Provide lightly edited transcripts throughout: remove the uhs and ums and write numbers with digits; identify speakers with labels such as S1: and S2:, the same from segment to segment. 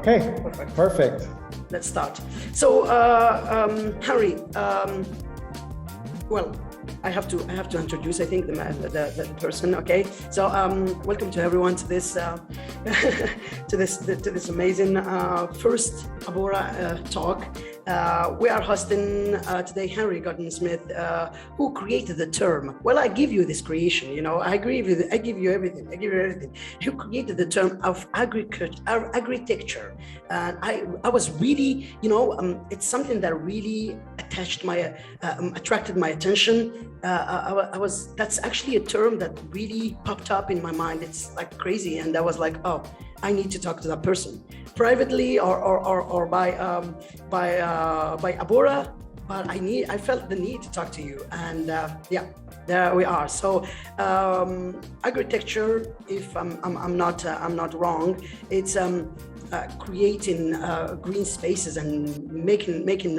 S1: Okay, perfect.
S2: Let's start. So, Harry, well, I have to introduce, I think, the person. Okay, so welcome to everyone to this to this amazing first Abora talk. We are hosting today Henry Gordon Smith, who created the term. Well, I give you this creation, you know. I agree with you. I give you everything. Who created the term of agritecture? And I was really, you know, it's something that really attracted my attention. That's actually a term that really popped up in my mind. It's like crazy, and I was like, oh, I need to talk to that person privately or by Abora, but I felt the need to talk to you, and yeah, there we are. So Agritecture, if I'm not wrong, it's creating green spaces and making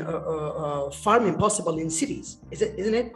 S2: farming possible in cities. Isn't it?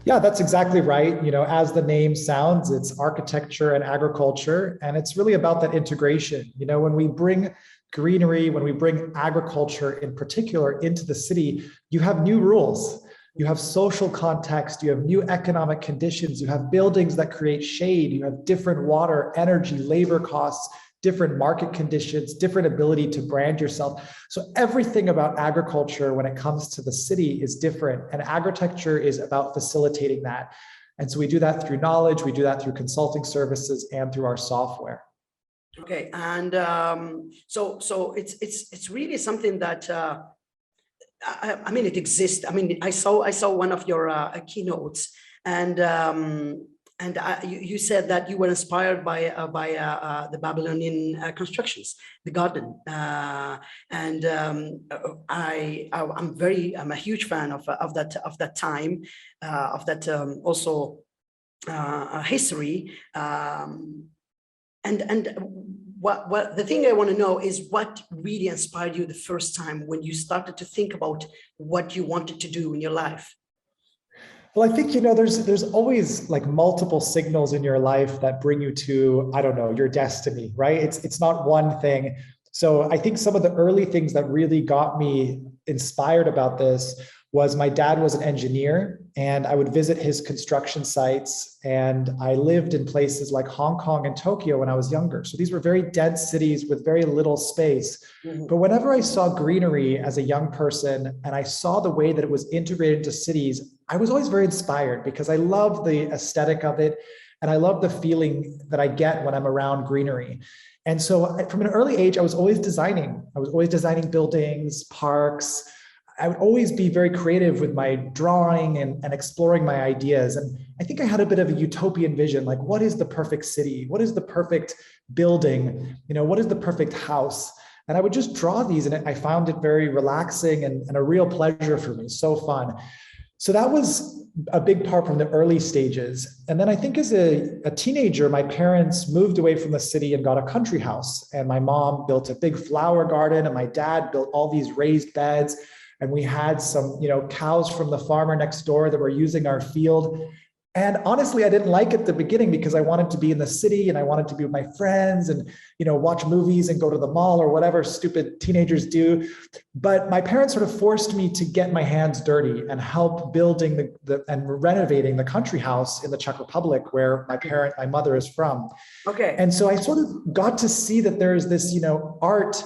S1: Yeah, that's exactly right. You know, as the name sounds, it's architecture and agriculture, and it's really about that integration. You know, when we bring greenery, when we bring agriculture in particular into the city, you have new rules. You have social context, you have new economic conditions, you have buildings that create shade, you have different water, energy, labor costs, different market conditions, different ability to brand yourself. So everything about agriculture when it comes to the city is different, and Agritecture is about facilitating that. And so we do that through knowledge, we do that through consulting services and through our software.
S2: Okay, and so it's really something that I mean, it exists. I mean, I saw one of your keynotes, and you said that you were inspired by the Babylonian constructions, the garden, and I'm a huge fan of that time, of that also history, and what the thing I want to know is what really inspired you the first time when you started to think about what you wanted to do in your life.
S1: Well, I think, you know, there's always like multiple signals in your life that bring you to, I don't know, your destiny, right? It's not one thing. So I think some of the early things that really got me inspired about this was my dad was an engineer, and I would visit his construction sites, and I lived in places like Hong Kong and Tokyo when I was younger. So these were very dense cities with very little space. Mm-hmm. But whenever I saw greenery as a young person and I saw the way that it was integrated into cities, I was always very inspired because I love the aesthetic of it. And I love the feeling that I get when I'm around greenery. And so from an early age, I was always designing. I was always designing buildings, parks. I would always be very creative with my drawing and exploring my ideas. And I think I had a bit of a utopian vision, like what is the perfect city? What is the perfect building? You know, what is the perfect house? And I would just draw these, and I found it very relaxing and a real pleasure for me, so fun. So that was a big part from the early stages. And then I think as a teenager, my parents moved away from the city and got a country house. And my mom built a big flower garden, and my dad built all these raised beds. And we had some, you know, cows from the farmer next door that were using our field. And honestly, I didn't like it at the beginning because I wanted to be in the city and I wanted to be with my friends and, you know, watch movies and go to the mall or whatever stupid teenagers do. But my parents sort of forced me to get my hands dirty and help building and renovating the country house in the Czech Republic where my mother is from.
S2: Okay.
S1: And so I sort of got to see that there's this, you know, art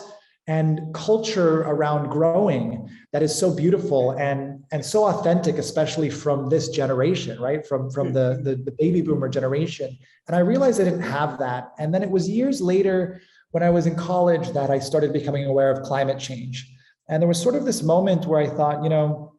S1: and culture around growing that is so beautiful and so authentic, especially from this generation, right? From the baby boomer generation. And I realized I didn't have that. And then it was years later when I was in college that I started becoming aware of climate change. And there was sort of this moment where I thought, you know,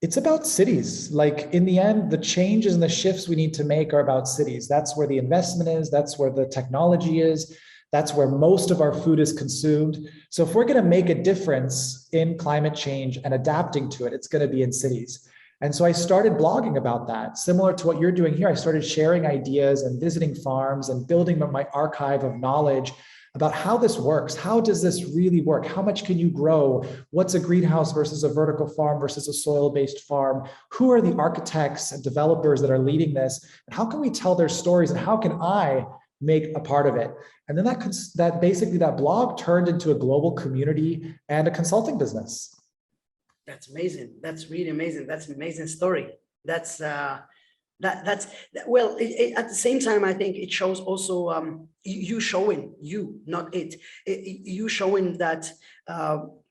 S1: it's about cities. Like in the end, the changes and the shifts we need to make are about cities. That's where the investment is. That's where the technology is. That's where most of our food is consumed. So if we're going to make a difference in climate change and adapting to it, it's going to be in cities. And so I started blogging about that. Similar to what you're doing here, I started sharing ideas and visiting farms and building my archive of knowledge about how this works. How does this really work? How much can you grow? What's a greenhouse versus a vertical farm versus a soil-based farm? Who are the architects and developers that are leading this? And how can we tell their stories? And how can I make a part of it. And then that basically that blog turned into a global community and a consulting business.
S2: That's amazing. That's really amazing. That's an amazing story. That's well, at the same time, I think it shows also you showing, you, not it, you showing that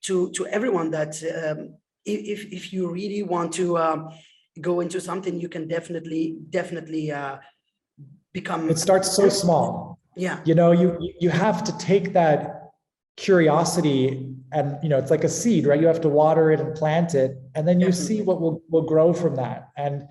S2: to everyone that if you really want to go into something, you can definitely become.
S1: It starts so small.
S2: Yeah.
S1: You know, you have to take that curiosity and, you know, it's like a seed, right? You have to water it and plant it, and then you see what will grow from that. And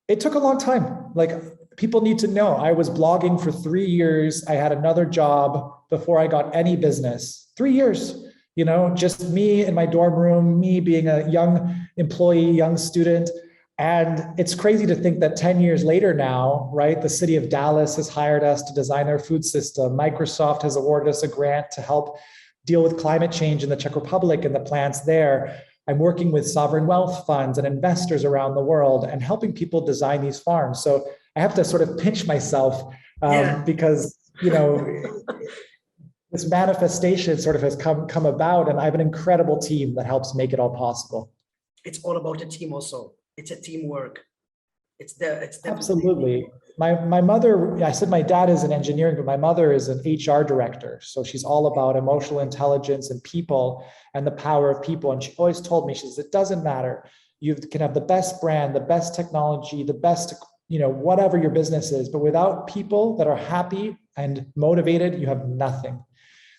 S1: it took a long time. Like, people need to know, I was blogging for 3 years. I had another job before I got any business. 3 years, you know, just me in my dorm room, me being a young employee, young student. And it's crazy to think that 10 years later now, right, the city of Dallas has hired us to design their food system. Microsoft has awarded us a grant to help deal with climate change in the Czech Republic and the plants there. I'm working with sovereign wealth funds and investors around the world and helping people design these farms. So I have to sort of pinch myself because, you know, this manifestation sort of has come about, and I have an incredible team that helps make it all possible.
S2: It's all about a team also. It's a teamwork. It's
S1: absolutely. My mother, I said my dad is in engineering, but my mother is an HR director. So she's all about emotional intelligence and people and the power of people. And she always told me, she says, it doesn't matter. You can have the best brand, the best technology, the best, you know, whatever your business is, but without people that are happy and motivated, you have nothing.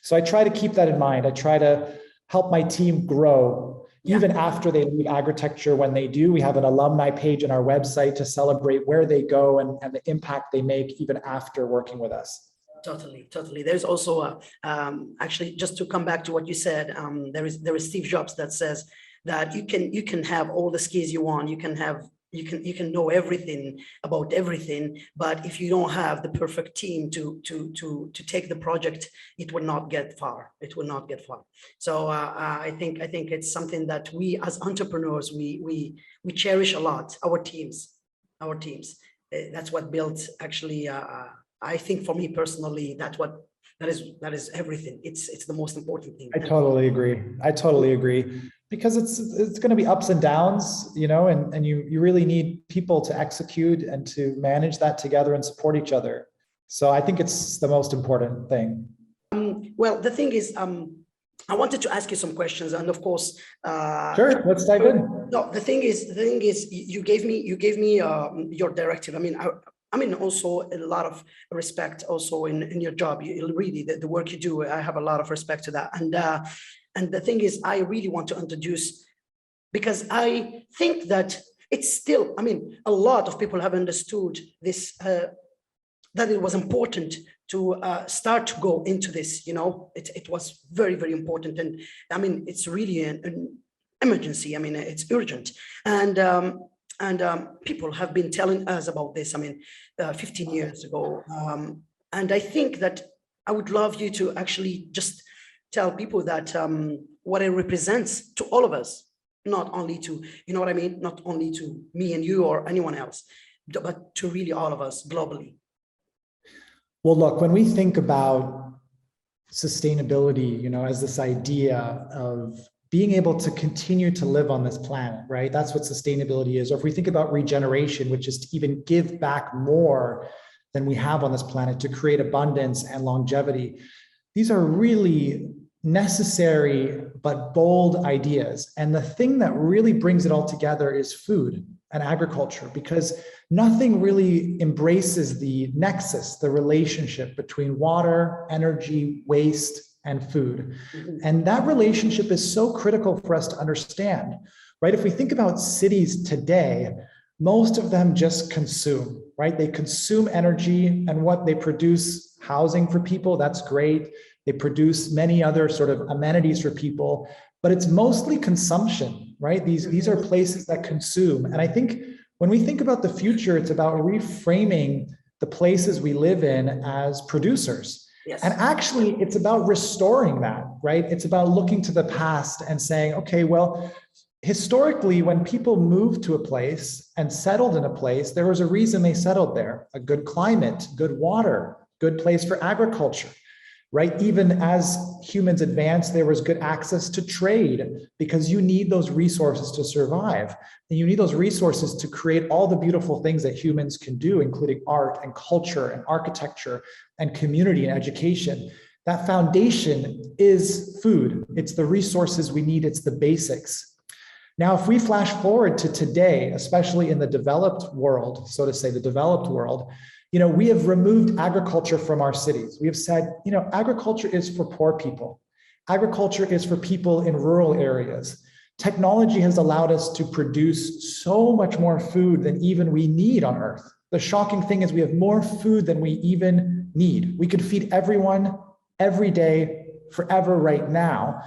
S1: So I try to keep that in mind. I try to help my team grow. Even after they leave Agritecture, when they do, we have an alumni page on our website to celebrate where they go and the impact they make even after working with us.
S2: Totally. There's also actually, just to come back to what you said, there is Steve Jobs that says that you can have all the skills you want, you can know everything about everything, but if you don't have the perfect team to take the project, it will not get far. So I think it's something that we as entrepreneurs we cherish a lot. Our teams. That's what builds actually. I think for me personally, that is everything. It's the most important thing.
S1: I totally agree. Because it's going to be ups and downs, you know, and you really need people to execute and to manage that together and support each other. So I think it's the most important thing.
S2: Well, the thing is, I wanted to ask you some questions, and of course,
S1: sure, let's dive in.
S2: No, the thing is, you gave me your directive. I mean, also a lot of respect also in your job. You really the work you do. I have a lot of respect to that, and the thing is, I really want to introduce, because I think that it's still, a lot of people have understood this, that it was important to start to go into this, you know, it was very, very important. And it's really an emergency. It's urgent. And people have been telling us about this, 15 years ago. And I think that I would love you to actually just tell people that what it represents to all of us, not only to, you know what I mean? Not only to me and you or anyone else, but to really all of us globally.
S1: Well, look, when we think about sustainability, you know, as this idea of being able to continue to live on this planet, right? That's what sustainability is. Or if we think about regeneration, which is to even give back more than we have on this planet to create abundance and longevity. These are really necessary but bold ideas. And the thing that really brings it all together is food and agriculture, because nothing really embraces the nexus, the relationship between water, energy, waste, and food. And that relationship is so critical for us to understand, right? If we think about cities today, most of them just consume, right? They consume energy and what they produce, housing for people, that's great. They produce many other sort of amenities for people, but it's mostly consumption, right? These are places that consume. And I think when we think about the future, it's about reframing the places we live in as producers.
S2: Yes.
S1: And actually, it's about restoring that, right? It's about looking to the past and saying, okay, well, historically, when people moved to a place and settled in a place, there was a reason they settled there: a good climate, good water, good place for agriculture, right? Even as humans advanced, there was good access to trade because you need those resources to survive. And you need those resources to create all the beautiful things that humans can do, including art and culture and architecture and community and education. That foundation is food. It's the resources we need. It's the basics. Now, if we flash forward to today, especially in the developed world, so to say, the developed world, we have removed agriculture from our cities. We have said, agriculture is for poor people. Agriculture is for people in rural areas. Technology has allowed us to produce so much more food than even we need on Earth. The shocking thing is we have more food than we even need. We could feed everyone every day, forever right now,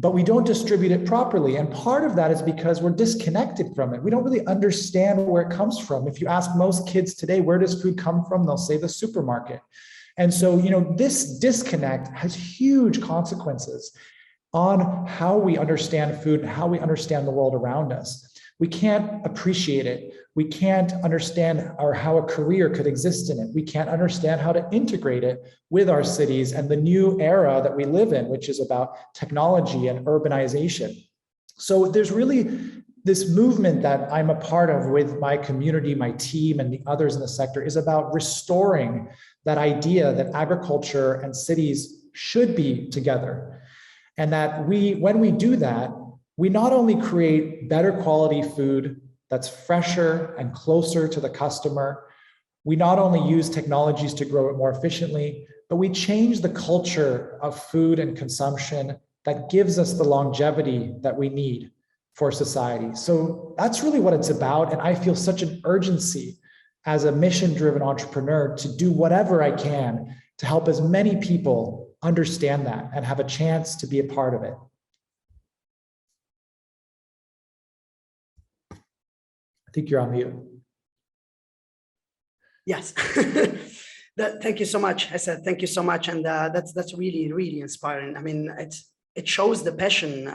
S1: but we don't distribute it properly. And part of that is because we're disconnected from it. We don't really understand where it comes from. If you ask most kids today, where does food come from? They'll say the supermarket. And so, this disconnect has huge consequences on how we understand food and how we understand the world around us. We can't appreciate it. We can't understand how a career could exist in it. We can't understand how to integrate it with our cities and the new era that we live in, which is about technology and urbanization. So there's really this movement that I'm a part of with my community, my team, and the others in the sector is about restoring that idea that agriculture and cities should be together. And that when we do that, we not only create better quality food that's fresher and closer to the customer, we not only use technologies to grow it more efficiently, but we change the culture of food and consumption that gives us the longevity that we need for society. So that's really what it's about. And I feel such an urgency as a mission-driven entrepreneur to do whatever I can to help as many people understand that and have a chance to be a part of it. I think you're on mute.
S2: Yes. Thank you so much. I said thank you so much, and that's really, really inspiring. I mean, it shows the passion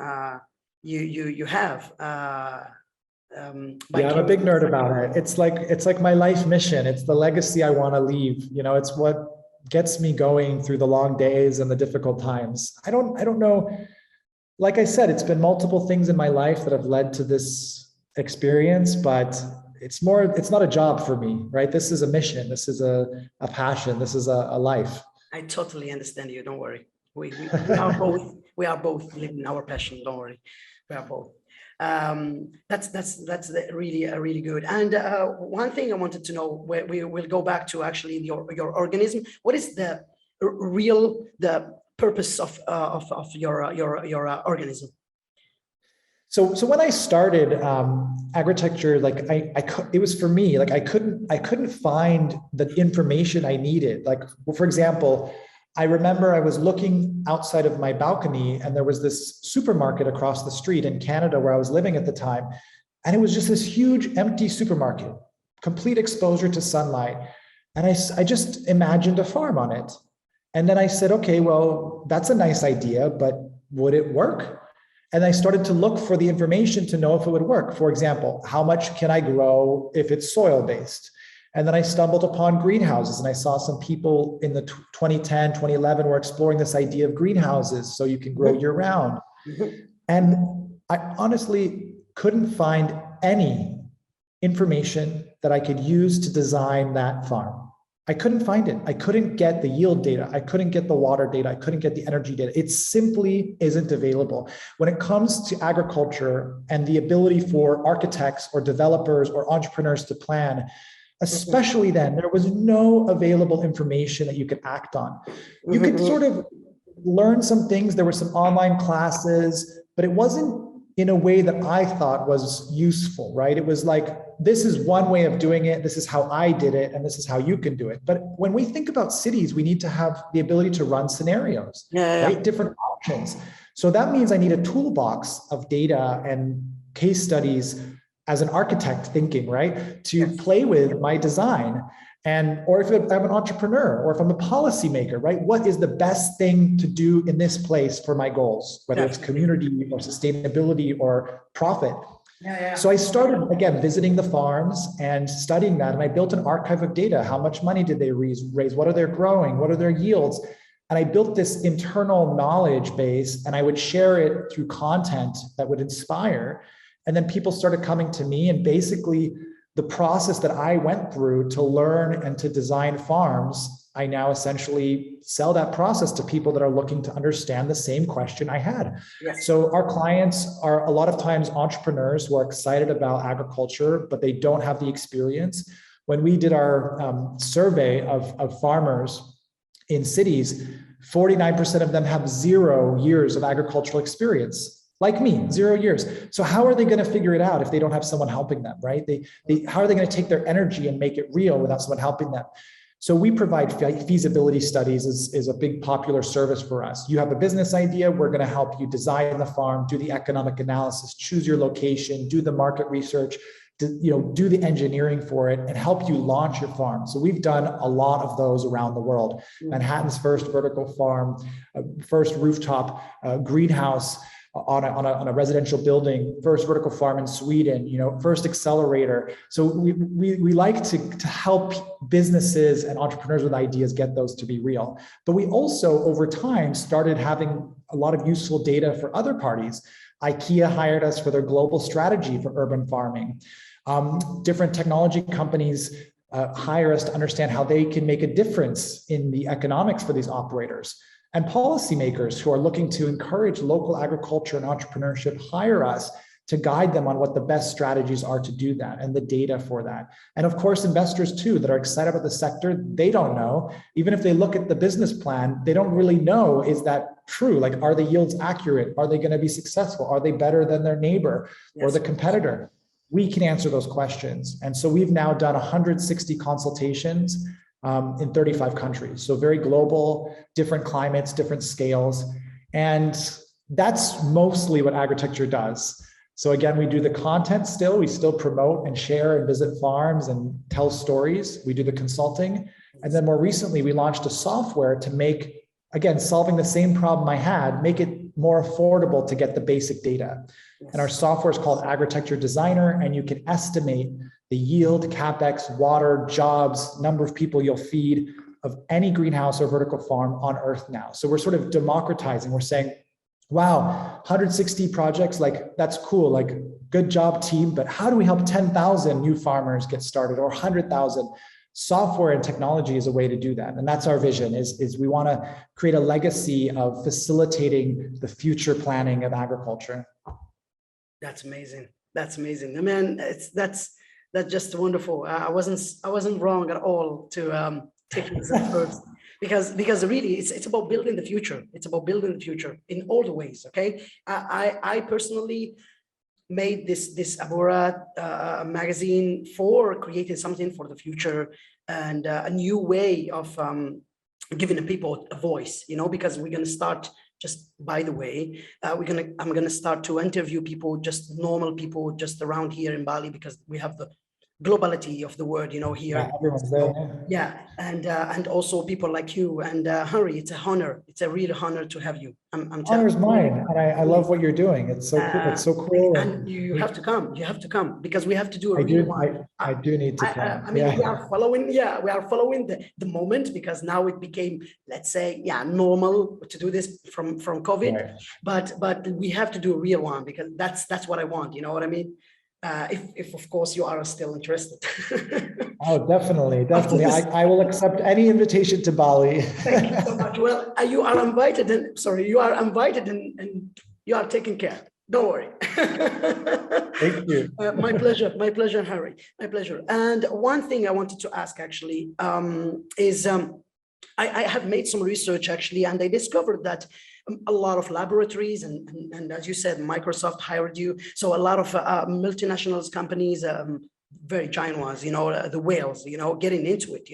S2: you have.
S1: I'm a big nerd about it. It's like my life mission. It's the legacy I want to leave. It's what gets me going through the long days and the difficult times. I don't know. Like I said, it's been multiple things in my life that have led to this experience, but it's not a job for me, right? This is a mission. This is a passion. This is a life. I
S2: totally understand you. Don't worry. We are both living our passion. Don't worry. We are both. That's really good. And one thing I wanted to know, where we will go back to actually your organism. What is the purpose of your organism?
S1: So when I started Agritecture, it was for me, I couldn't find the information I needed. For example, I remember I was looking outside of my balcony and there was this supermarket across the street in Canada where I was living at the time. And it was just this huge empty supermarket, complete exposure to sunlight. And I just imagined a farm on it. And then I said, okay, well, that's a nice idea, but would it work? And I started to look for the information to know if it would work. For example, how much can I grow if it's soil-based? And then I stumbled upon greenhouses, and I saw some people in the 2010, 2011 were exploring this idea of greenhouses so you can grow year-round. And I honestly couldn't find any information that I could use to design that farm. I couldn't find it. I couldn't get the yield data. I couldn't get the water data. I couldn't get the energy data. It simply isn't available. When it comes to agriculture and the ability for architects or developers or entrepreneurs to plan, especially then, there was no available information that you could act on. You could sort of learn some things. There were some online classes, but it wasn't in a way that I thought was useful, right? It was like, this is one way of doing it. This is how I did it. And this is how you can do it. But when we think about cities, we need to have the ability to run scenarios, right? Different options. So that means I need a toolbox of data and case studies as an architect thinking, right? To play with my design. Or if I'm an entrepreneur or if I'm a policymaker, right? What is the best thing to do in this place for my goals, whether it's community or sustainability or profit? So I started, again, visiting the farms and studying that. And I built an archive of data. How much money did they raise? What are they growing? What are their yields? And I built this internal knowledge base, and I would share it through content that would inspire. And then people started coming to me, and basically the process that I went through to learn and to design farms, I now essentially sell that process to people that are looking to understand the same question I had.
S2: Yes.
S1: So our clients are a lot of times entrepreneurs who are excited about agriculture, but they don't have the experience. When we did our survey of farmers in cities, 49% of them have 0 years of agricultural experience. Like me, 0 years. So how are they going to figure it out if they don't have someone helping them, right? How are they going to take their energy and make it real without someone helping them? So we provide feasibility studies is a big popular service for us. You have a business idea, we're going to help you design the farm, do the economic analysis, choose your location, do the market research, do the engineering for it, and help you launch your farm. So we've done a lot of those around the world. Manhattan's first vertical farm, first rooftop greenhouse on a residential building, first vertical farm in Sweden, first accelerator. So we like to help businesses and entrepreneurs with ideas get those to be real. But we also, over time, started having a lot of useful data for other parties. IKEA hired us for their global strategy for urban farming. Different technology companies hire us to understand how they can make a difference in the economics for these operators. And policymakers who are looking to encourage local agriculture and entrepreneurship hire us to guide them on what the best strategies are to do that and the data for that. And of course, investors too that are excited about the sector, they don't know. Even if they look at the business plan, they don't really know, is that true? Like, are the yields accurate? Are they going to be successful? Are they better than their neighbor or the competitor? We can answer those questions. And so we've now done 160 consultations in 35 countries. So very global, different climates, different scales. And that's mostly what Agritecture does. So again, we do the content still, we still promote and share and visit farms and tell stories. We do the consulting. And then more recently, we launched a software to make, again, solving the same problem I had, make it more affordable to get the basic data. And our software is called Agritecture Designer, and you can estimate the yield, capex, water, jobs, number of people you'll feed of any greenhouse or vertical farm on Earth now. So we're sort of democratizing. We're saying, wow, 160 projects, like that's cool, like good job team, but how do we help 10,000 new farmers get started, or 100,000? Software and technology is a way to do that. And that's our vision, is we want to create a legacy of facilitating the future planning of agriculture.
S2: That's amazing. That's amazing. I mean, that's just wonderful. I wasn't wrong at all to take these efforts, because really it's about building the future. It's about building the future in all the ways. Okay, I personally made this Abora magazine for creating something for the future and a new way of giving the people a voice. Because we're going to start. Just by the way, I'm gonna start to interview people, just normal people, just around here in Bali, because we have the globality of the word, here.
S1: Yeah, everyone's there.
S2: Yeah, and also people like you and Henry. It's a honor. It's a real honor to have you. I'm
S1: Honor's mine, and I love what you're doing. It's so cool. It's so cool.
S2: And you have to come. You have to come, because we have to do a real one.
S1: I do need to come.
S2: I mean, we are following the moment, because now it became, let's say, normal to do this from COVID. Right. But we have to do a real one, because that's what I want. You know what I mean? If of course you are still interested.
S1: Oh, definitely. I will accept any invitation to Bali.
S2: Thank you so much. Well, you are invited, and you are taken care. Don't worry.
S1: Thank you.
S2: My pleasure, Harry. My pleasure. And one thing I wanted to ask actually is I have made some research actually, and I discovered that a lot of laboratories and as you said, Microsoft hired you. So a lot of multinationals companies, very giant ones, the whales, getting into it,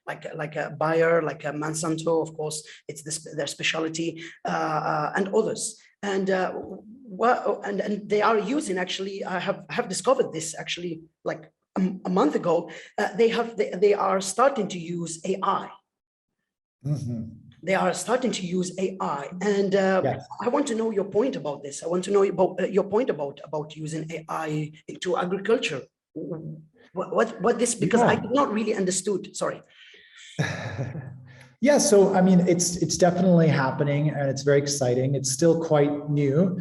S2: like a Bayer, like a Monsanto, of course, it's their specialty, and others. And and they are using, actually, I have discovered this actually like a month ago. They are starting to use AI.
S1: Mm-hmm.
S2: they are starting to use AI. And
S1: Yes.
S2: I want to know your point about this. I want to know about your point about using AI into agriculture. What this, because I
S1: Yeah.
S2: did not really understood. Sorry.
S1: Yeah, so I mean, it's definitely happening, and it's very exciting. It's still quite new.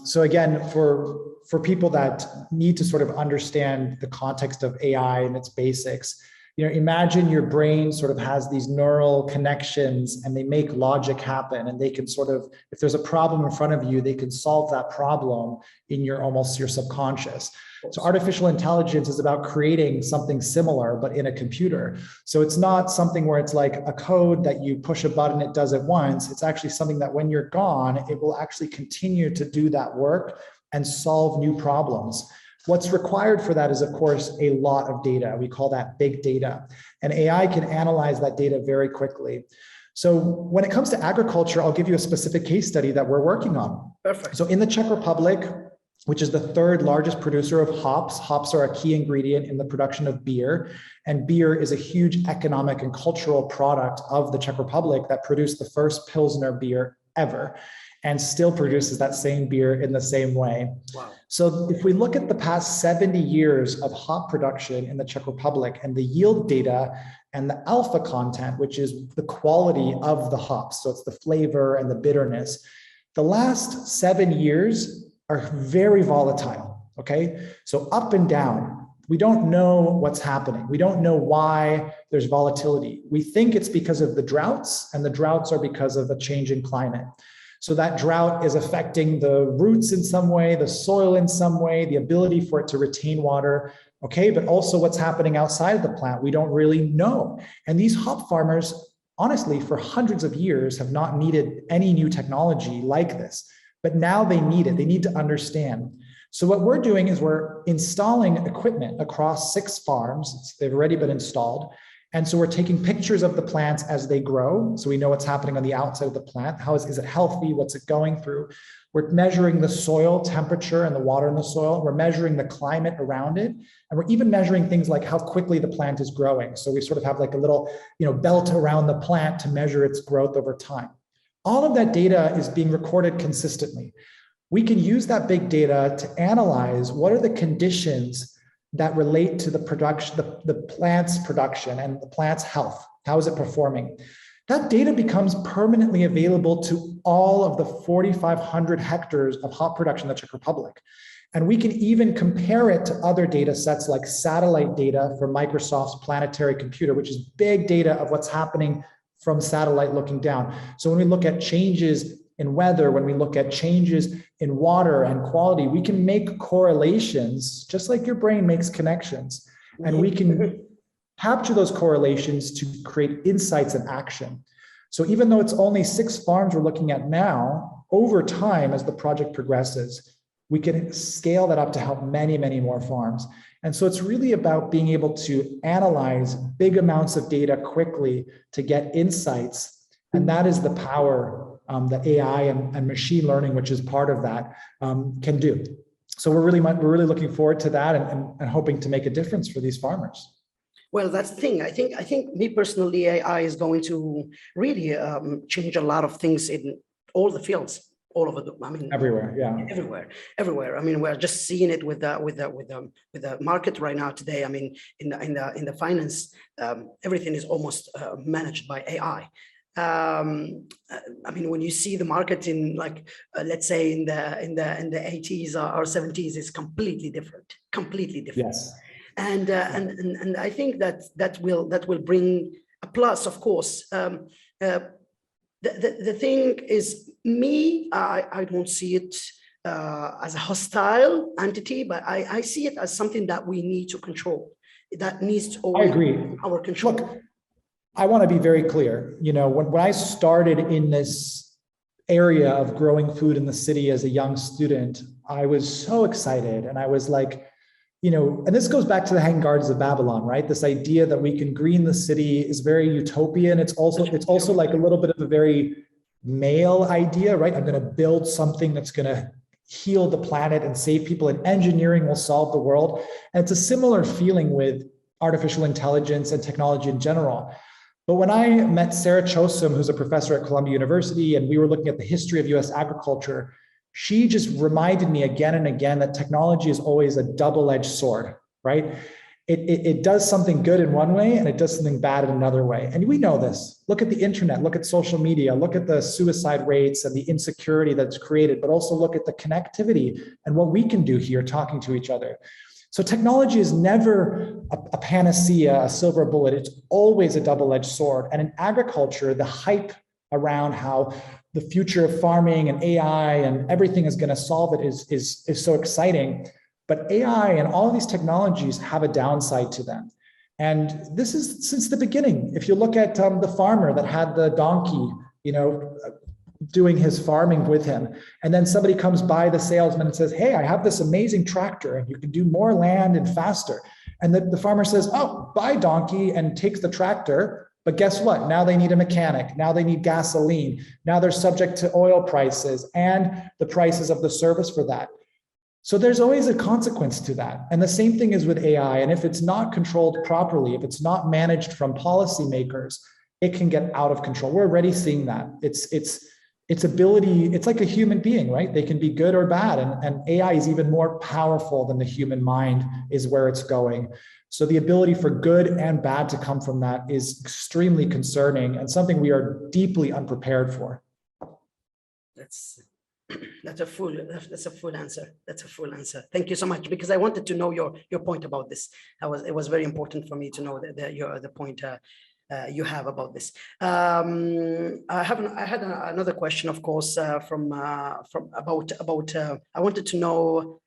S1: So again, for people that need to sort of understand the context of AI and its basics, imagine your brain sort of has these neural connections, and they make logic happen, and they can sort of, if there's a problem in front of you, they can solve that problem in your subconscious. So artificial intelligence is about creating something similar, but in a computer. So it's not something where it's like a code that you push a button, it does it once. It's actually something that when you're gone, it will actually continue to do that work and solve new problems. What's required for that is, of course, a lot of data. We call that big data. And AI can analyze that data very quickly. So when it comes to agriculture, I'll give you a specific case study that we're working on.
S2: Perfect.
S1: So in the Czech Republic, which is the third largest producer of hops. Hops are a key ingredient in the production of beer. And beer is a huge economic and cultural product of the Czech Republic that produced the first Pilsner beer ever, and still produces that same beer in the same way.
S2: Wow.
S1: So if we look at the past 70 years of hop production in the Czech Republic and the yield data and the alpha content, which is the quality of the hops, so it's the flavor and the bitterness, the last 7 years are very volatile, okay? So up and down, we don't know what's happening. We don't know why there's volatility. We think it's because of the droughts, and the droughts are because of a change in climate. So that drought is affecting the roots in some way, the soil in some way, the ability for it to retain water, okay? But also what's happening outside of the plant, we don't really know. And these hop farmers, honestly, for hundreds of years have not needed any new technology like this. But now they need it. They need to understand. So what we're doing is we're installing equipment across 6 farms. They've already been installed. And so we're taking pictures of the plants as they grow. So we know what's happening on the outside of the plant. How is it healthy? What's it going through? We're measuring the soil temperature and the water in the soil. We're measuring the climate around it. And we're even measuring things like how quickly the plant is growing. So we sort of have like a little, belt around the plant to measure its growth over time. All of that data is being recorded consistently. We can use that big data to analyze what are the conditions that relate to the production, the plant's production and the plant's health. How is it performing? That data becomes permanently available to all of the 4,500 hectares of hop production in the Czech Republic. And we can even compare it to other data sets like satellite data from Microsoft's planetary computer, which is big data of what's happening from satellite looking down. So when we look at changes in weather, when we look at changes in water and quality, we can make correlations, just like your brain makes connections. And we can capture those correlations to create insights and action. So even though it's only 6 farms we're looking at now, over time, as the project progresses, we can scale that up to help many, many more farms. And so it's really about being able to analyze big amounts of data quickly to get insights. And that is the power that AI and machine learning, which is part of that, can do. So we're really looking forward to that and hoping to make a difference for these farmers.
S2: Well, that's the thing. I think me personally, AI is going to really change a lot of things in all the fields. All over the,
S1: everywhere, yeah,
S2: everywhere. I mean, we're just seeing it with the market right now today. I mean, in the finance, everything is almost managed by AI. I mean, when you see the market in let's say in the 80s or 70s, it's completely different.
S1: Yes.
S2: And I think that will bring a plus, of course. The thing is, I don't see it as a hostile entity, but I see it as something that we need to control. That needs to
S1: I agree.
S2: Our control.
S1: Look, I want to be very clear. When I started in this area of growing food in the city as a young student, I was so excited, and I was like, and this goes back to the Hanging Gardens of Babylon, right? This idea that we can green the city is very utopian. It's also like a little bit of a very male idea, right? I'm going to build something that's going to heal the planet and save people, and engineering will solve the world. And it's a similar feeling with artificial intelligence and technology in general. But when I met Sarah Chosom, who's a professor at Columbia University, and we were looking at the history of US agriculture, she just reminded me again and again that technology is always a double-edged sword, right? It does something good in one way and it does something bad in another way. And we know this. Look at the internet, look at social media, look at the suicide rates and the insecurity that's created, but also look at the connectivity and what we can do here talking to each other. So technology is never a panacea, a silver bullet. It's always a double-edged sword. And in agriculture, the hype around how the future of farming and AI and everything is going to solve it is so exciting. But AI and all of these technologies have a downside to them. And this is since the beginning. If you look at the farmer that had the donkey, doing his farming with him, and then somebody comes by, the salesman, and says, hey, I have this amazing tractor and you can do more land and faster. And the farmer says, oh, buy donkey, and takes the tractor. But guess what? Now they need a mechanic. Now they need gasoline. Now they're subject to oil prices and the prices of the service for that. So there's always a consequence to that. And the same thing is with AI. And if it's not controlled properly, if it's not managed from policymakers, it can get out of control. We're already seeing that. Its ability, it's like a human being, right? They can be good or bad. And AI is even more powerful than the human mind is where it's going. So the ability for good and bad to come from that is extremely concerning and something we are deeply unprepared for.
S2: That's a full answer. That's a full answer. Thank you so much, because I wanted to know your point about this. It was very important for me to know that the point you have about this. I had another question, of course, from about I wanted to know.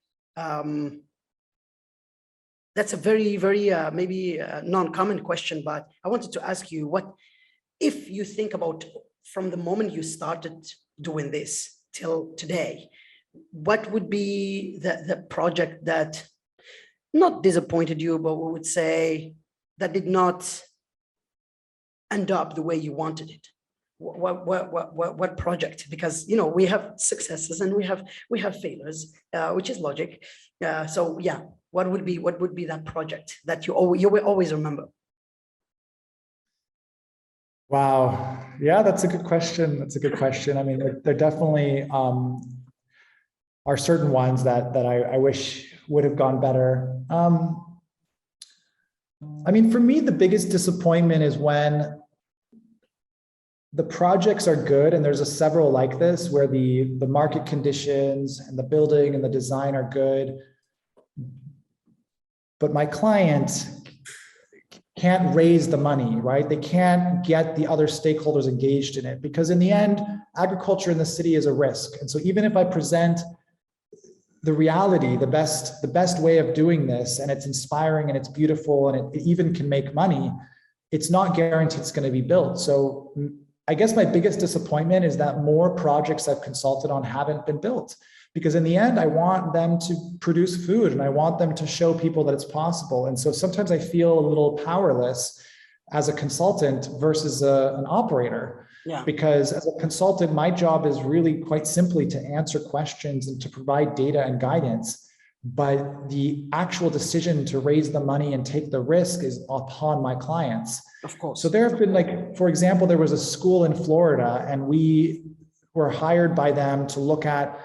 S2: That's a very maybe non-common question, but I wanted to ask you, what if you think about from the moment you started doing this till today, what would be the project that not disappointed you, but we would say that did not end up the way you wanted it? What project? Because we have successes and we have failures, which is logic. So yeah, what would be that project that you will always remember?
S1: Wow. Yeah, that's a good question. That's a good question. I mean, there definitely are certain ones that I wish would have gone better. I mean, for me, the biggest disappointment is when the projects are good, and there's several like this, where the market conditions and the building and the design are good, but my client can't raise the money, right? They can't get the other stakeholders engaged in it, because in the end, agriculture in the city is a risk. And so even if I present the reality, the best way of doing this, and it's inspiring and it's beautiful and it even can make money, it's not guaranteed it's going to be built. So I guess my biggest disappointment is that more projects I've consulted on haven't been built, because in the end, I want them to produce food and I want them to show people that it's possible. And so sometimes I feel a little powerless as a consultant versus an operator. Yeah. Because as a consultant, my job is really quite simply to answer questions and to provide data and guidance. But the actual decision to raise the money and take the risk is upon my clients.
S2: Of course.
S1: So there have been, like, for example, there was a school in Florida, and we were hired by them to look at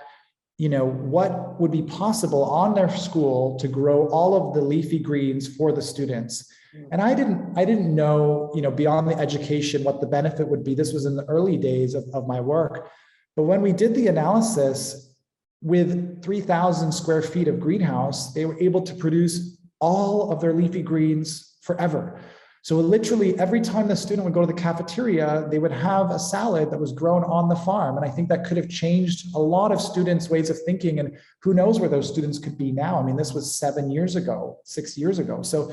S1: what would be possible on their school to grow all of the leafy greens for the students. And I didn't know, beyond the education, what the benefit would be. This was in the early days of my work. But when we did the analysis, with 3,000 square feet of greenhouse, they were able to produce all of their leafy greens forever. So literally every time the student would go to the cafeteria, they would have a salad that was grown on the farm. And I think that could have changed a lot of students' ways of thinking. And who knows where those students could be now? I mean, this was 6 years ago. So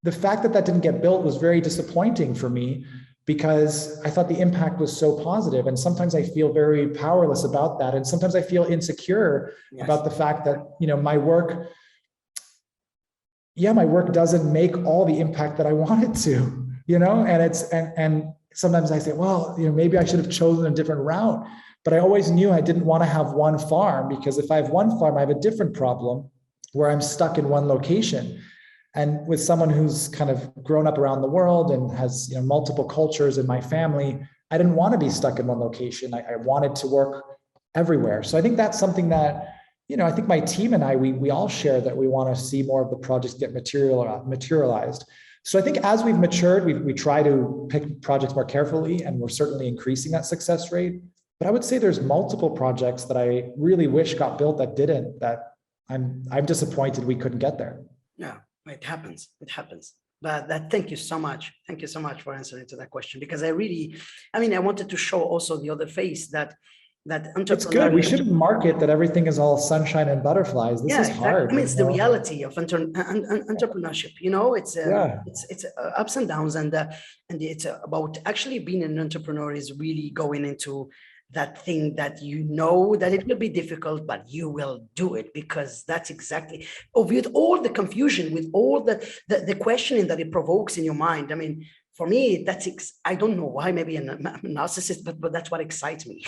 S1: the fact that didn't get built was very disappointing for me, because I thought the impact was so positive. And sometimes I feel very powerless about that. And sometimes I feel insecure about the fact that, my work doesn't make all the impact that I want it to, and sometimes I say, well, maybe I should have chosen a different route, but I always knew I didn't want to have one farm, because if I have one farm, I have a different problem where I'm stuck in one location. And with someone who's kind of grown up around the world and has, multiple cultures in my family, I didn't want to be stuck in one location. I wanted to work everywhere. So I think that's something that, I think my team and I, we all share that we want to see more of the projects get materialized. So I think as we've matured, we try to pick projects more carefully, and we're certainly increasing that success rate. But I would say there's multiple projects that I really wish got built that didn't, that I'm disappointed we couldn't get there.
S2: Yeah, it happens. It happens. But thank you so much. Thank you so much for answering to that question, because I wanted to show also the other face that entrepreneur.
S1: It's good. We shouldn't market that everything is all sunshine and butterflies. This is hard.
S2: It's the reality of entrepreneurship. It's ups and downs, and it's about actually being an entrepreneur is really going into that thing that that it will be difficult, but you will do it, because that's exactly, with all the confusion, with all the questioning that it provokes in your mind. For me, I don't know why, maybe I'm a narcissist, but that's what excites me.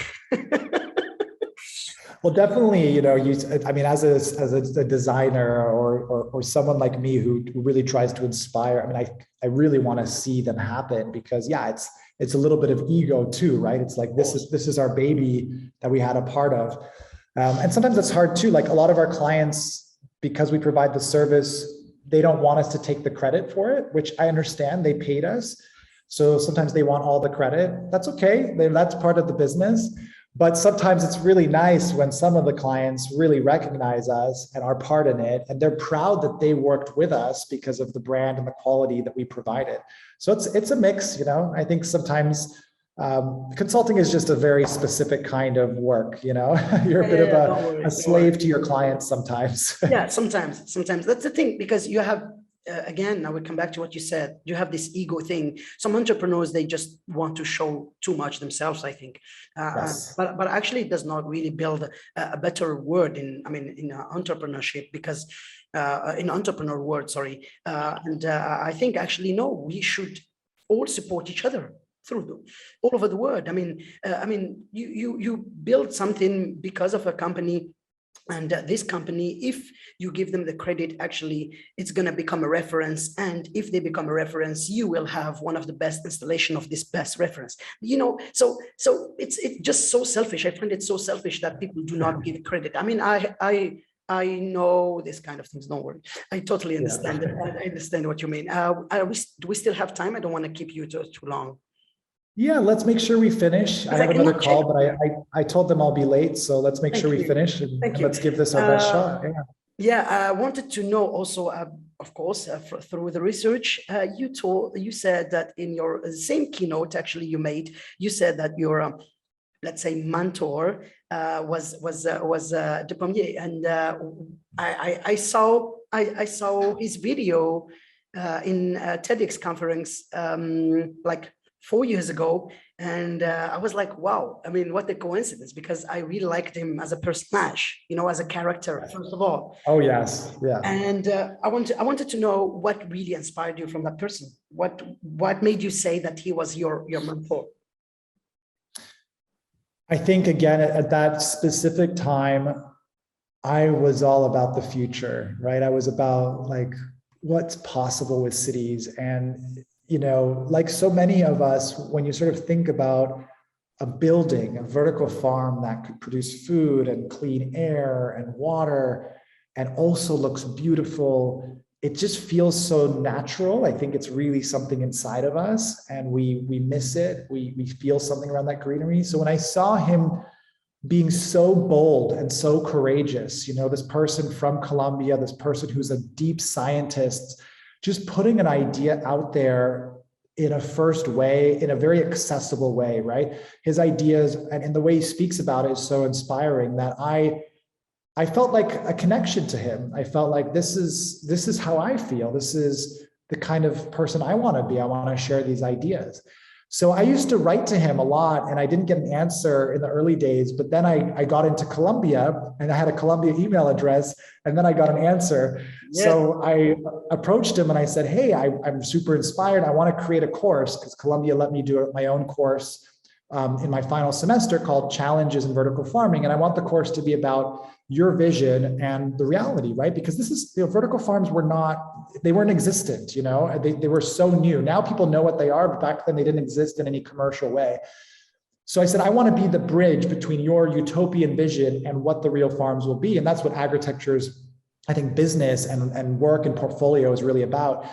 S1: Well, definitely, as a designer or someone like me who really tries to inspire, I really want to see them happen, because it's a little bit of ego too, right? It's like, this is our baby that we had a part of. And sometimes it's hard too. Like, a lot of our clients, because we provide the service, they don't want us to take the credit for it, which I understand. They paid us. So sometimes they want all the credit. That's okay. That's part of the business. But sometimes it's really nice when some of the clients really recognize us and are part in it, and they're proud that they worked with us because of the brand and the quality that we provided. So it's a mix, I think sometimes consulting is just a very specific kind of work, you're a bit of a slave to your clients sometimes.
S2: Yeah, sometimes that's the thing, because you have, again, I would come back to what you said. You have this ego thing. Some entrepreneurs, they just want to show too much themselves, I think.
S1: Yes.
S2: But actually, it does not really build a better word in entrepreneurship, because in entrepreneur world, sorry. I think actually, no, we should all support each other all over the world. You build something because of a company. And this company, if you give them the credit, actually, it's going to become a reference. And if they become a reference, you will have one of the best installation of this best reference. So it's just so selfish. I find it so selfish that people do not give credit. I know this kind of things. Don't worry. I totally understand it. I understand what you mean. Do we still have time? I don't want to keep you too long.
S1: Yeah, let's make sure we finish. I have another call, but I told them I'll be late. So let's make sure we finish, and let's give this our best shot.
S2: Yeah, I wanted to know also, of course, through the research, you said that in your same keynote, actually, you said that your, let's say, mentor was Dupamier, and I saw his video in a TEDx conference, like 4 years ago, and I was like, wow, what a coincidence, because I really liked him as a personage, as a character, first of all.
S1: Oh yes, yeah.
S2: And I wanted to know what really inspired you from that person. What made you say that he was your mentor?
S1: I think, again, at that specific time, I was all about the future, right? I was about like what's possible with cities. And like so many of us, when you sort of think about a building, a vertical farm that could produce food and clean air and water and also looks beautiful, it just feels so natural. I think it's really something inside of us, and we miss it. We feel something around that greenery. So when I saw him being so bold and so courageous, this person from Colombia, this person who's a deep scientist, just putting an idea out there in a first way, in a very accessible way, right? His ideas and the way he speaks about it is so inspiring that I felt like a connection to him. I felt like this is how I feel. This is the kind of person I want to be. I want to share these ideas. So I used to write to him a lot, and I didn't get an answer in the early days, but then I got into Colombia, and I had a Colombia email address, and then I got an answer. Yeah. So I approached him and I said, hey, I'm super inspired. I want to create a course, because Colombia let me do my own course in my final semester called Challenges in Vertical Farming. And I want the course to be about your vision and the reality, right? Because this is, vertical farms they weren't existent, they were so new. Now people know what they are, but back then they didn't exist in any commercial way. So I said, I want to be the bridge between your utopian vision and what the real farms will be. And that's what Agritecture's, I think, business and work and portfolio is really about.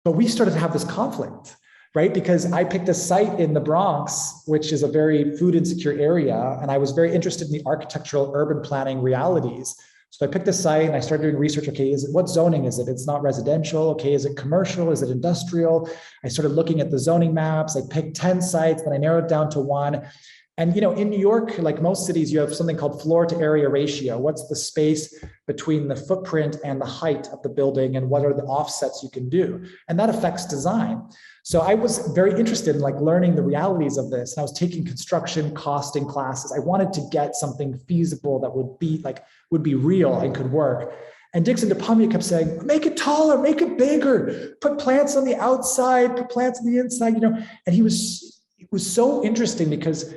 S1: But we started to have this conflict, right? Because I picked a site in the Bronx, which is a very food insecure area. And I was very interested in the architectural urban planning realities. So I picked a site and I started doing research. Okay, what zoning is it? It's not residential. Okay, is it commercial? Is it industrial? I started looking at the zoning maps. I picked 10 sites, then I narrowed it down to one. And in New York, like most cities, you have something called floor to area ratio. What's the space between the footprint and the height of the building, and what are the offsets you can do? And that affects design. So I was very interested in learning the realities of this. And I was taking construction costing classes. I wanted to get something feasible that would be real and could work. And Dixon DePommier kept saying, make it taller, make it bigger, put plants on the outside, put plants on the inside, And it was so interesting because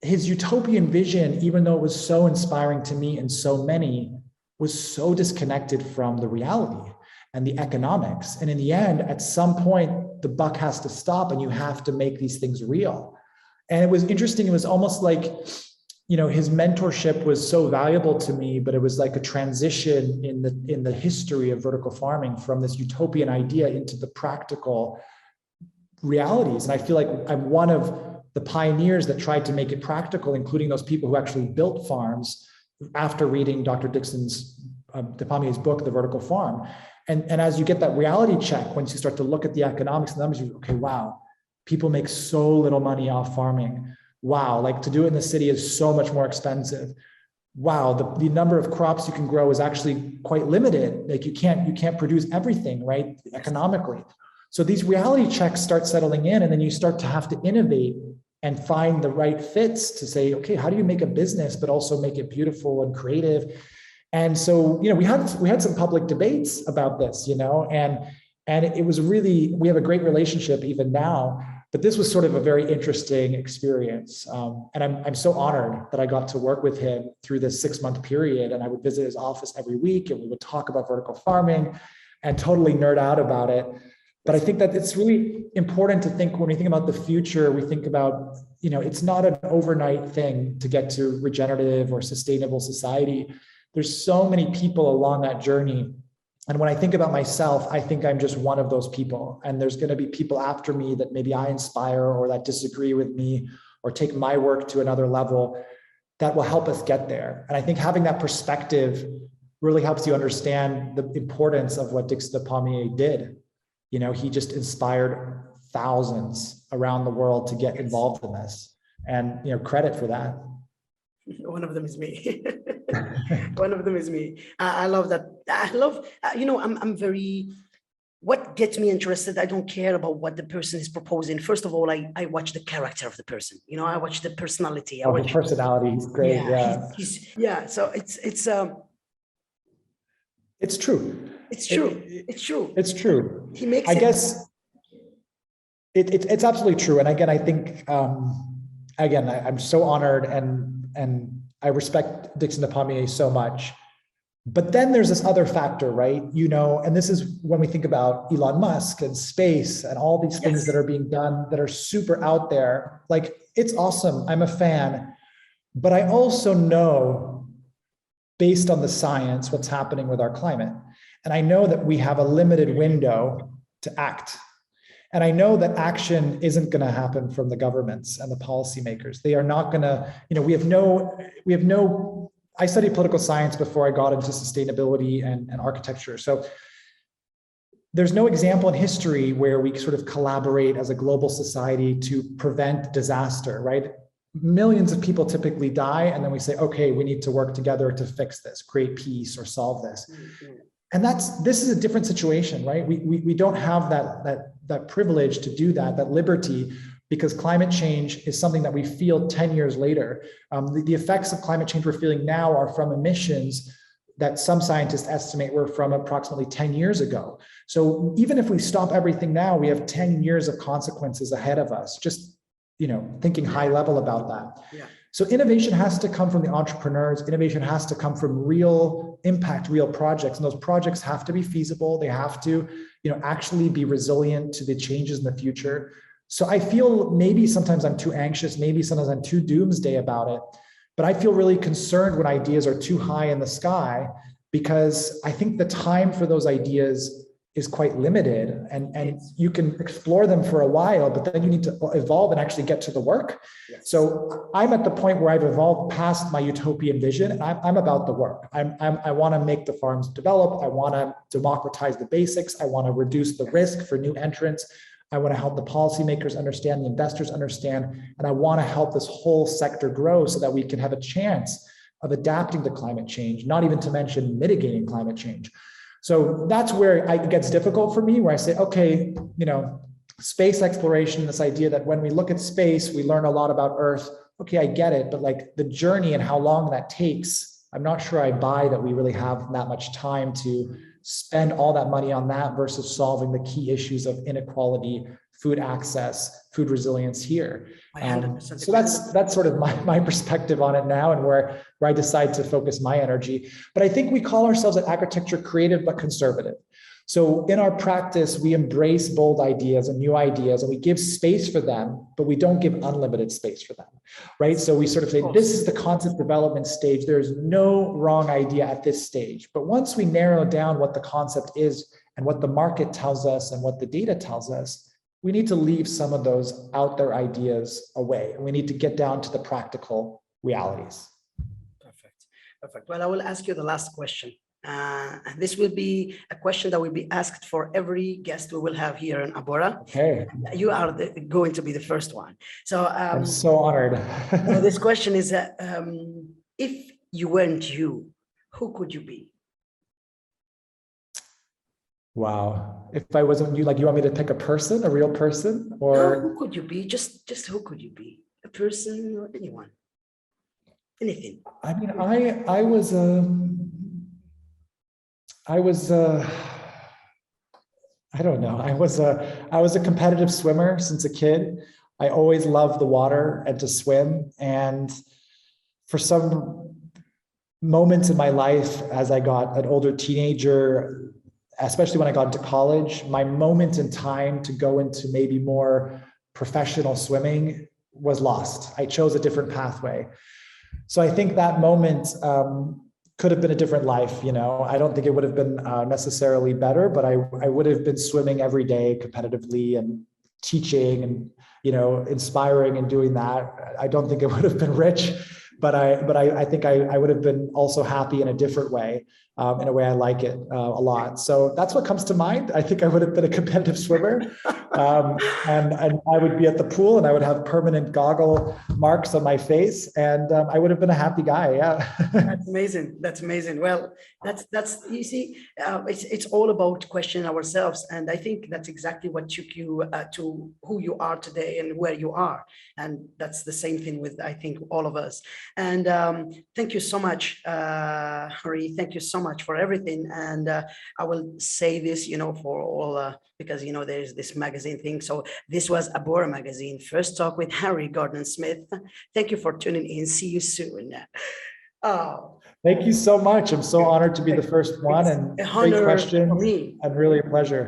S1: his utopian vision, even though it was so inspiring to me and so many, was so disconnected from the reality and the economics. And in the end, at some point, the buck has to stop and you have to make these things real. And it was interesting. It was almost like, his mentorship was so valuable to me, but it was like a transition in the history of vertical farming from this utopian idea into the practical realities. And I feel like I'm one of the pioneers that tried to make it practical, including those people who actually built farms after reading Dr. DePommier's book, The Vertical Farm. And as you get that reality check, once you start to look at the economics and the numbers, you go, okay, wow, people make so little money off farming. Wow, to do it in the city is so much more expensive. Wow, the number of crops you can grow is actually quite limited. You can't produce everything, right, economically. So these reality checks start settling in, and then you start to have to innovate and find the right fits to say, okay, how do you make a business, but also make it beautiful and creative? And so, we had some public debates about this, and it was really, we have a great relationship even now, but this was sort of a very interesting experience. And I'm so honored that I got to work with him through this 6-month period. And I would visit his office every week and we would talk about vertical farming and totally nerd out about it. But I think that it's really important to think, when we think about the future, we think about, it's not an overnight thing to get to regenerative or sustainable society. There's so many people along that journey. And when I think about myself, I think I'm just one of those people. And there's going to be people after me that maybe I inspire or that disagree with me or take my work to another level that will help us get there. And I think having that perspective really helps you understand the importance of what Dixon DePommier did. He just inspired thousands around the world to get involved in this, and credit for that.
S2: One of them is me. One of them is me. I love that. I love, I'm very, what gets me interested, I don't care about what the person is proposing. First of all, I watch the character of the person. I watch the personality.
S1: His personality, he's great.
S2: Yeah. So it's true.
S1: It's true. It's true.
S2: He makes
S1: I guess it's absolutely true. And again, I think, I'm so honored and I respect Dixon DePommier so much. But then there's this other factor, right? And this is when we think about Elon Musk and space and all these things that are being done that are super out there. It's awesome. I'm a fan. But I also know, based on the science, what's happening with our climate. And I know that we have a limited window to act. And I know that action isn't going to happen from the governments and the policymakers. They are not going to, we have no, I studied political science before I got into sustainability and architecture. So there's no example in history where we sort of collaborate as a global society to prevent disaster, right? Millions of people typically die. And then we say, okay, we need to work together to fix this, create peace or solve this. Mm-hmm. And this is a different situation, right? We don't have that privilege to do that liberty, because climate change is something that we feel 10 years later. The effects of climate change we're feeling now are from emissions that some scientists estimate were from approximately 10 years ago. So even if we stop everything now, we have 10 years of consequences ahead of us. Just, thinking high level about that.
S2: Yeah.
S1: So innovation has to come from the entrepreneurs. Innovation has to come from real impact, real projects. And those projects have to be feasible. They have to, actually be resilient to the changes in the future. So I feel maybe sometimes I'm too anxious. Maybe sometimes I'm too doomsday about it. But I feel really concerned when ideas are too high in the sky, because I think the time for those ideas is quite limited, and you can explore them for a while, but then you need to evolve and actually get to the work.
S2: Yes.
S1: So I'm at the point where I've evolved past my utopian vision, and I'm about the work. I want to make the farms develop. I want to democratize the basics. I want to reduce the risk for new entrants. I want to help the policymakers understand, the investors understand, and I want to help this whole sector grow so that we can have a chance of adapting to climate change, not even to mention mitigating climate change. So that's where it gets difficult for me, where I say, okay, space exploration, this idea that when we look at space, we learn a lot about Earth. Okay, I get it, but like the journey and how long that takes, I'm not sure I buy that we really have that much time to spend all that money on that versus solving the key issues of inequality, food access, food resilience here. So that's sort of my perspective on it now, and where I decide to focus my energy. But I think we call ourselves at Agritecture creative but conservative. So in our practice, we embrace bold ideas and new ideas, and we give space for them, but we don't give unlimited space for them, right? So we sort of say, this is the concept development stage. There's no wrong idea at this stage. But once we narrow down what the concept is and what the market tells us and what the data tells us, we need to leave some of those out there ideas away. And we need to get down to the practical realities.
S2: Perfect. Well, I will ask you the last question. And this will be a question that will be asked for every guest we will have here in Abora.
S1: Okay.
S2: You are going to be the first one. So
S1: I'm so honored.
S2: This question is, if you weren't you, who could you be?
S1: Wow. If I wasn't you, like, you want me to pick a person, a real person, or
S2: no, who could you be? Just who could you be? A person or anyone? Anything.
S1: I mean, I was I don't know. I was a competitive swimmer since a kid. I always loved the water and to swim. And for some moments in my life, as I got an older teenager, especially when I got into college, my moment in time to go into maybe more professional swimming was lost. I chose a different pathway. So I think that moment could have been a different life. I don't think it would have been necessarily better, but I would have been swimming every day competitively and teaching and, inspiring and doing that. I don't think it would have been rich, but I think I would have been also happy in a different way. In a way I like it a lot. So that's what comes to mind. I think I would have been a competitive swimmer, and I would be at the pool and I would have permanent goggle marks on my face, and I would have been a happy guy. Yeah.
S2: That's amazing. That's amazing. Well, that's you see, it's all about questioning ourselves, and I think that's exactly what took you to who you are today and where you are, and that's the same thing with, I think, all of us. And thank you so much, Hari. Thank you so much for everything. And I will say this, for all, because, there's this magazine thing. So this was Abora Magazine, First Talk with Hari Gordon-Smith. Thank you for tuning in. See you soon. Oh.
S1: Thank you so much. I'm so honored to be the first one, and great question, and really a pleasure.